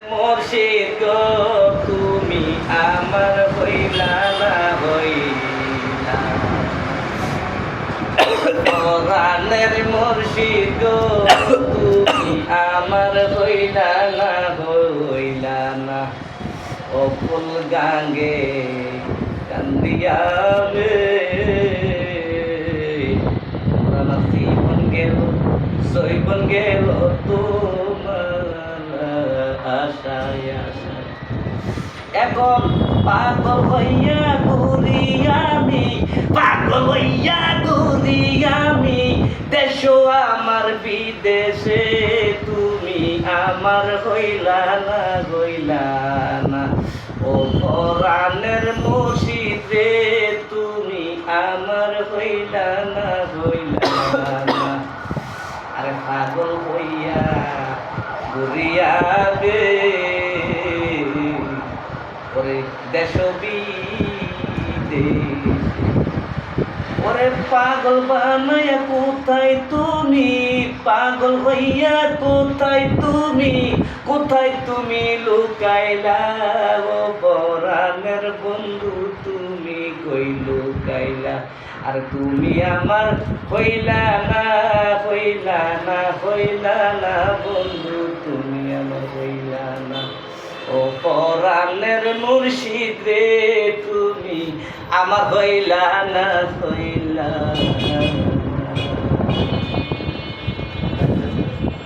মুর্শিদ গো তুমি আমার হইলা না হইলা কোরআনের মুর্শিদ গো তুমি আমার হইলা না হইলা না অকুল গাঙ্গে কান্দিয়া জীবন গেল সৈবন গেল তোমার আশায় আশায় এখন পাগল হইয়া ঘুরি আমি পাগল হইয়া ঘুরি আমি দেশ আমার বিদেশে তুমি আমার হইলা না ও কোরআনের মুর্শিদ রে তুমি আমার হইলা না আরে পাগল হইয়া ঘুরিয়া গে ওরে দেশ ওরে পাগল বানাইয়া কোথায় তুমি পাগল হইয়া কোথায় তুমি লুকাইলা ও পরাণের বন্ধু তুমি কই লুকাইলা আর তুমি আমার হইলা না বন্ধু তুমি আমার হইলা না ও পরাণের মুর্শিদ রে তুমি আমার হইলা না